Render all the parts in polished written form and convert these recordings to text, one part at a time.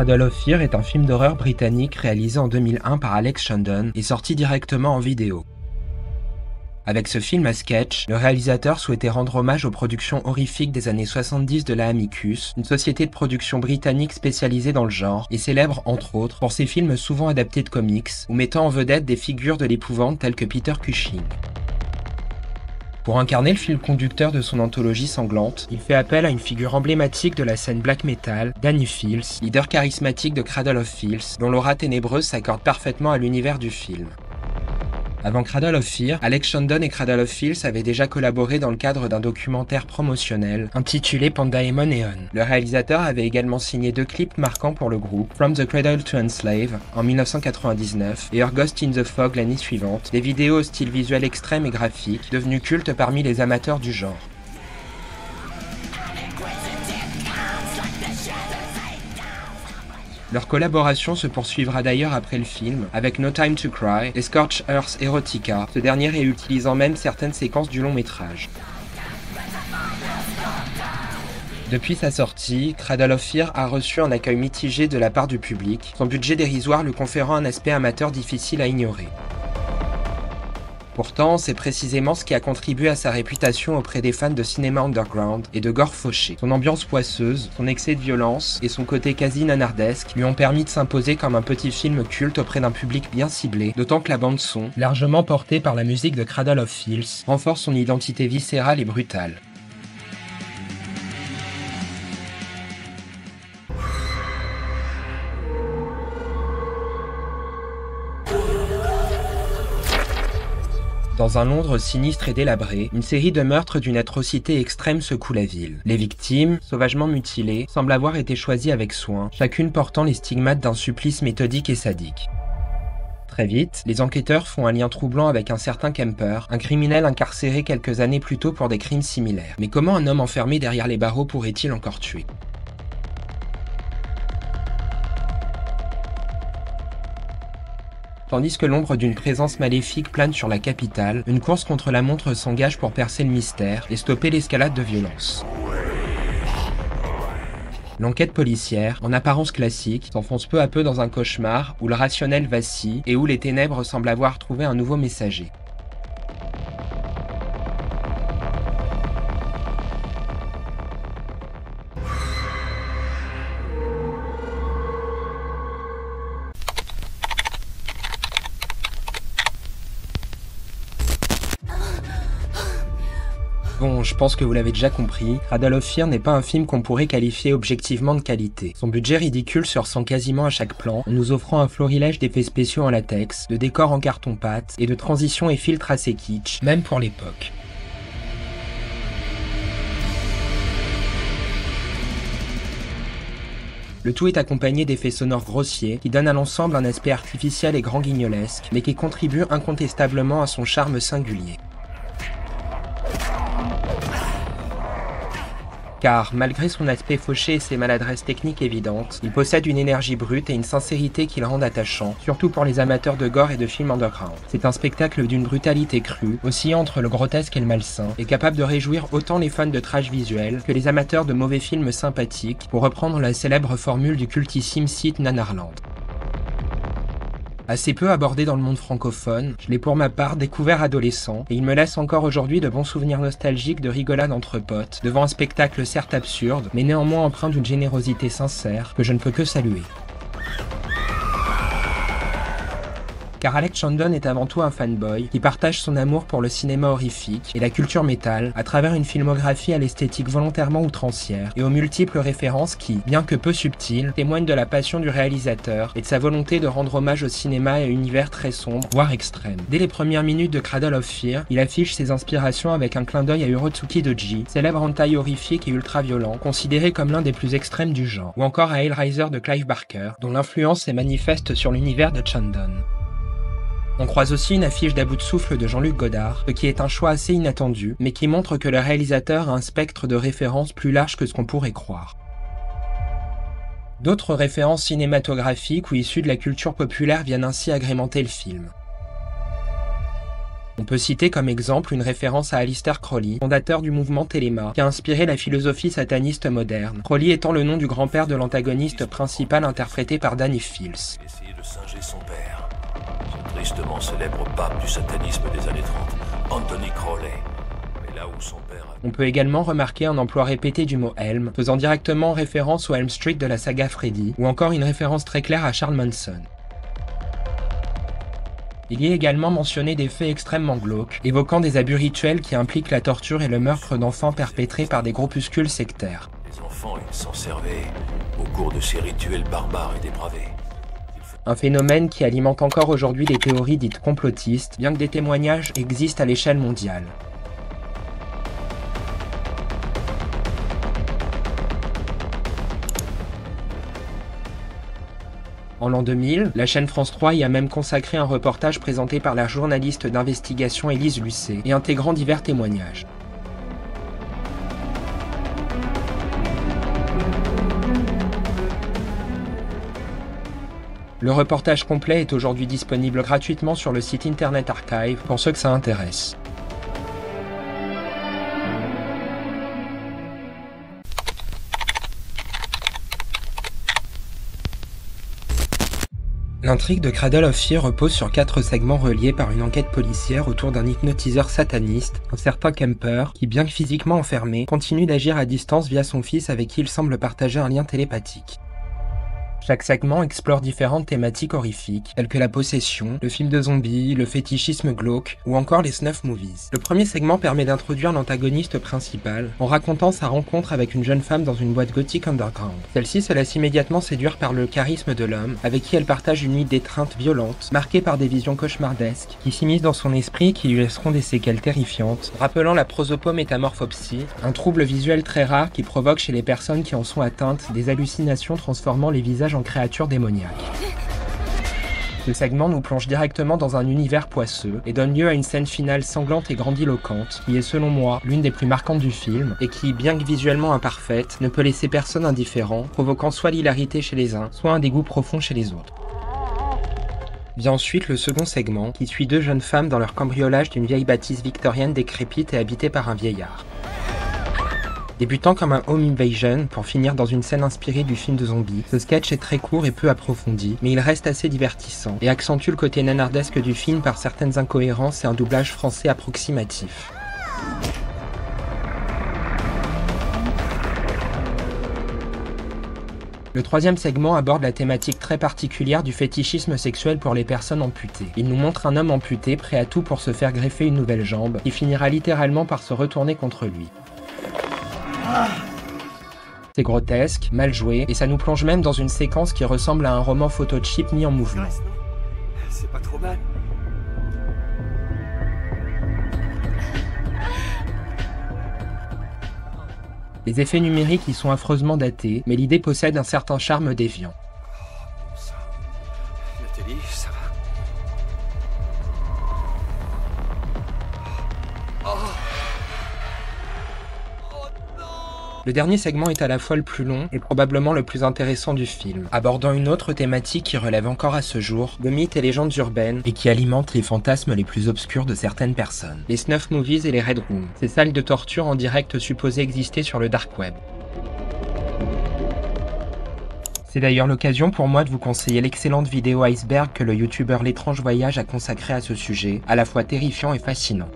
Cradle of Fear est un film d'horreur britannique réalisé en 2001 par Alex Shandon et sorti directement en vidéo. Avec ce film à sketch, le réalisateur souhaitait rendre hommage aux productions horrifiques des années 70 de la Amicus, une société de production britannique spécialisée dans le genre, et célèbre entre autres pour ses films souvent adaptés de comics, ou mettant en vedette des figures de l'épouvante telles que Peter Cushing. Pour incarner le fil conducteur de son anthologie sanglante, il fait appel à une figure emblématique de la scène black metal, Danny Fields, leader charismatique de Cradle of Filth, dont l'aura ténébreuse s'accorde parfaitement à l'univers du film. Avant Cradle of Fear, Alex Shandon et Cradle of Filth avaient déjà collaboré dans le cadre d'un documentaire promotionnel intitulé Pandaemon Eon. Le réalisateur avait également signé 2 clips marquants pour le groupe, From the Cradle to Enslave en 1999 et Her Ghost in the Fog l'année suivante, des vidéos au style visuel extrême et graphique, devenues cultes parmi les amateurs du genre. Leur collaboration se poursuivra d'ailleurs après le film, avec No Time to Cry et Scorched Earth Erotica, ce dernier réutilisant même certaines séquences du long métrage. Depuis sa sortie, Cradle of Fear a reçu un accueil mitigé de la part du public, son budget dérisoire lui conférant un aspect amateur difficile à ignorer. Pourtant, c'est précisément ce qui a contribué à sa réputation auprès des fans de cinéma underground et de gore fauché. Son ambiance poisseuse, son excès de violence et son côté quasi nanardesque lui ont permis de s'imposer comme un petit film culte auprès d'un public bien ciblé, d'autant que la bande-son, largement portée par la musique de Cradle of Filth, renforce son identité viscérale et brutale. Dans un Londres sinistre et délabré, une série de meurtres d'une atrocité extrême secoue la ville. Les victimes, sauvagement mutilées, semblent avoir été choisies avec soin, chacune portant les stigmates d'un supplice méthodique et sadique. Très vite, les enquêteurs font un lien troublant avec un certain Kemper, un criminel incarcéré quelques années plus tôt pour des crimes similaires. Mais comment un homme enfermé derrière les barreaux pourrait-il encore tuer ? Tandis que l'ombre d'une présence maléfique plane sur la capitale, une course contre la montre s'engage pour percer le mystère et stopper l'escalade de violence. L'enquête policière, en apparence classique, s'enfonce peu à peu dans un cauchemar où le rationnel vacille et où les ténèbres semblent avoir trouvé un nouveau messager. Bon, je pense que vous l'avez déjà compris, Cradle of Fear n'est pas un film qu'on pourrait qualifier objectivement de qualité. Son budget ridicule se ressent quasiment à chaque plan, en nous offrant un florilège d'effets spéciaux en latex, de décors en carton-pâte et de transitions et filtres assez kitsch, même pour l'époque. Le tout est accompagné d'effets sonores grossiers qui donnent à l'ensemble un aspect artificiel et grand guignolesque, mais qui contribuent incontestablement à son charme singulier. Car, malgré son aspect fauché et ses maladresses techniques évidentes, il possède une énergie brute et une sincérité qui le rendent attachant, surtout pour les amateurs de gore et de films underground. C'est un spectacle d'une brutalité crue, oscillant entre le grotesque et le malsain, et capable de réjouir autant les fans de trash visuel que les amateurs de mauvais films sympathiques, pour reprendre la célèbre formule du cultissime site Nanarland. Assez peu abordé dans le monde francophone, je l'ai pour ma part découvert adolescent, et il me laisse encore aujourd'hui de bons souvenirs nostalgiques de rigolades entre potes, devant un spectacle certes absurde, mais néanmoins empreint d'une générosité sincère que je ne peux que saluer. Car Alex Shandon est avant tout un fanboy qui partage son amour pour le cinéma horrifique et la culture métal à travers une filmographie à l'esthétique volontairement outrancière et aux multiples références qui, bien que peu subtiles, témoignent de la passion du réalisateur et de sa volonté de rendre hommage au cinéma et à un univers très sombre, voire extrême. Dès les premières minutes de Cradle of Fear, il affiche ses inspirations avec un clin d'œil à Urotsuki Doji, célèbre hentai horrifique et ultra-violent, considéré comme l'un des plus extrêmes du genre, ou encore à Hellraiser de Clive Barker, dont l'influence est manifeste sur l'univers de Shandon. On croise aussi une affiche d'À bout de souffle de Jean-Luc Godard, ce qui est un choix assez inattendu, mais qui montre que le réalisateur a un spectre de références plus large que ce qu'on pourrait croire. D'autres références cinématographiques ou issues de la culture populaire viennent ainsi agrémenter le film. On peut citer comme exemple une référence à Aleister Crowley, fondateur du mouvement Thelema, qui a inspiré la philosophie sataniste moderne, Crowley étant le nom du grand-père de l'antagoniste principal interprété par Danny Fields. Essayé de singer son père, ce tristement célèbre pape du satanisme des années 30, Anthony Crowley. Mais là où son père a... On peut également remarquer un emploi répété du mot Helm, faisant directement référence au Elm Street de la saga Freddy, ou encore une référence très claire à Charles Manson. Il y est également mentionné des faits extrêmement glauques, évoquant des abus rituels qui impliquent la torture et le meurtre d'enfants perpétrés par des groupuscules sectaires. Les enfants, ils s'en servaient au cours de ces rituels barbares et dépravés. Un phénomène qui alimente encore aujourd'hui les théories dites complotistes, bien que des témoignages existent à l'échelle mondiale. En l'an 2000, la chaîne France 3 y a même consacré un reportage présenté par la journaliste d'investigation Élise Lucet et intégrant divers témoignages. Le reportage complet est aujourd'hui disponible gratuitement sur le site Internet Archive pour ceux que ça intéresse. L'intrigue de Cradle of Fear repose sur 4 segments reliés par une enquête policière autour d'un hypnotiseur sataniste, un certain Kemper, qui bien que physiquement enfermé, continue d'agir à distance via son fils avec qui il semble partager un lien télépathique. Chaque segment explore différentes thématiques horrifiques, telles que la possession, le film de zombies, le fétichisme glauque, ou encore les snuff movies. Le premier segment permet d'introduire l'antagoniste principal, en racontant sa rencontre avec une jeune femme dans une boîte gothique underground. Celle-ci se laisse immédiatement séduire par le charisme de l'homme, avec qui elle partage une nuit d'étreinte violente, marquée par des visions cauchemardesques, qui s'immiscent dans son esprit et qui lui laisseront des séquelles terrifiantes, rappelant la prosopométamorphopsie, un trouble visuel très rare qui provoque chez les personnes qui en sont atteintes des hallucinations transformant les visages en créatures démoniaques. Ce segment nous plonge directement dans un univers poisseux et donne lieu à une scène finale sanglante et grandiloquente qui est selon moi l'une des plus marquantes du film et qui, bien que visuellement imparfaite, ne peut laisser personne indifférent, provoquant soit l'hilarité chez les uns, soit un dégoût profond chez les autres. Vient ensuite le second segment qui suit 2 jeunes femmes dans leur cambriolage d'une vieille bâtisse victorienne décrépite et habitée par un vieillard. Débutant comme un home invasion pour finir dans une scène inspirée du film de zombies, ce sketch est très court et peu approfondi, mais il reste assez divertissant et accentue le côté nanardesque du film par certaines incohérences et un doublage français approximatif. Le troisième segment aborde la thématique très particulière du fétichisme sexuel pour les personnes amputées. Il nous montre un homme amputé prêt à tout pour se faire greffer une nouvelle jambe, qui finira littéralement par se retourner contre lui. C'est grotesque, mal joué, et ça nous plonge même dans une séquence qui ressemble à un roman photo cheap mis en mouvement. C'est pas trop mal. Les effets numériques y sont affreusement datés, mais l'idée possède un certain charme déviant. Nathalie, ça va? Le dernier segment est à la fois le plus long et probablement le plus intéressant du film, abordant une autre thématique qui relève encore à ce jour de mythes et légendes urbaines et qui alimente les fantasmes les plus obscurs de certaines personnes. Les snuff movies et les red rooms, ces salles de torture en direct supposées exister sur le dark web. C'est d'ailleurs l'occasion pour moi de vous conseiller l'excellente vidéo Iceberg que le youtubeur L'étrange voyage a consacré à ce sujet, à la fois terrifiant et fascinant.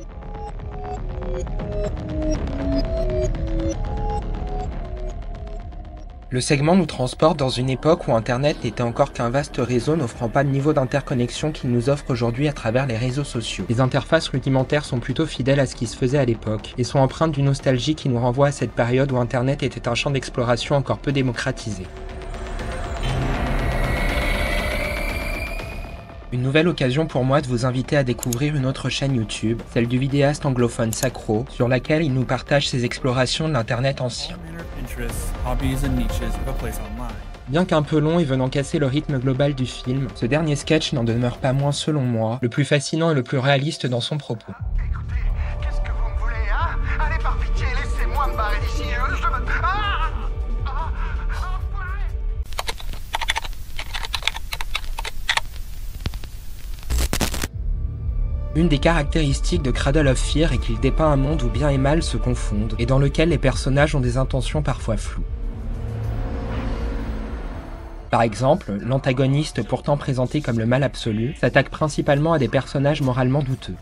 Le segment nous transporte dans une époque où Internet n'était encore qu'un vaste réseau n'offrant pas le niveau d'interconnexion qu'il nous offre aujourd'hui à travers les réseaux sociaux. Les interfaces rudimentaires sont plutôt fidèles à ce qui se faisait à l'époque et sont empreintes d'une nostalgie qui nous renvoie à cette période où Internet était un champ d'exploration encore peu démocratisé. Une nouvelle occasion pour moi de vous inviter à découvrir une autre chaîne YouTube, celle du vidéaste anglophone Sacro, sur laquelle il nous partage ses explorations de l'internet ancien. Bien qu'un peu long et venant casser le rythme global du film, ce dernier sketch n'en demeure pas moins, selon moi, le plus fascinant et le plus réaliste dans son propos. Écoutez, qu'est-ce que vous me voulez, hein? Allez, par pitié, laissez-moi me barrer d'ici, je me... Une des caractéristiques de Cradle of Fear est qu'il dépeint un monde où bien et mal se confondent, et dans lequel les personnages ont des intentions parfois floues. Par exemple, l'antagoniste, pourtant présenté comme le mal absolu, s'attaque principalement à des personnages moralement douteux.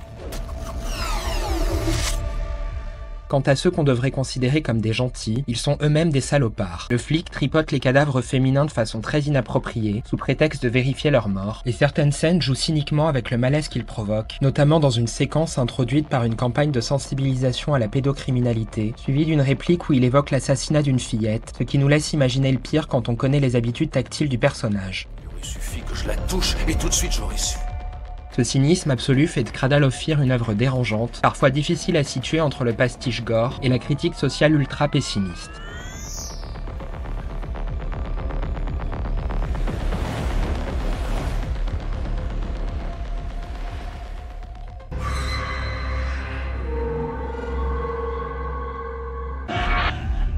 Quant à ceux qu'on devrait considérer comme des gentils, ils sont eux-mêmes des salopards. Le flic tripote les cadavres féminins de façon très inappropriée, sous prétexte de vérifier leur mort, et certaines scènes jouent cyniquement avec le malaise qu'ils provoquent, notamment dans une séquence introduite par une campagne de sensibilisation à la pédocriminalité, suivie d'une réplique où il évoque l'assassinat d'une fillette, ce qui nous laisse imaginer le pire quand on connaît les habitudes tactiles du personnage. Il suffit que je la touche et tout de suite j'aurais su. Ce cynisme absolu fait de Cradle of Fear une œuvre dérangeante, parfois difficile à situer entre le pastiche gore et la critique sociale ultra pessimiste.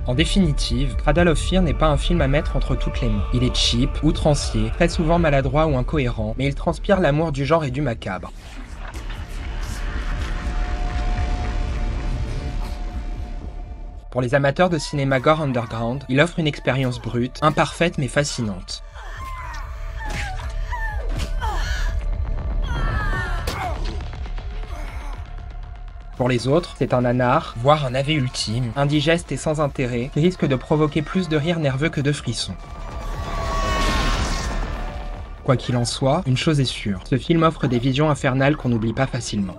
En définitive, Cradle of Fear n'est pas un film à mettre entre toutes les mains. Il est cheap, outrancier, très souvent maladroit ou incohérent, mais il transpire l'amour du genre et du macabre. Pour les amateurs de cinéma gore underground, il offre une expérience brute, imparfaite mais fascinante. Pour les autres, c'est un nanar, voire un AV ultime, indigeste et sans intérêt, qui risque de provoquer plus de rires nerveux que de frissons. Quoi qu'il en soit, une chose est sûre, ce film offre des visions infernales qu'on n'oublie pas facilement.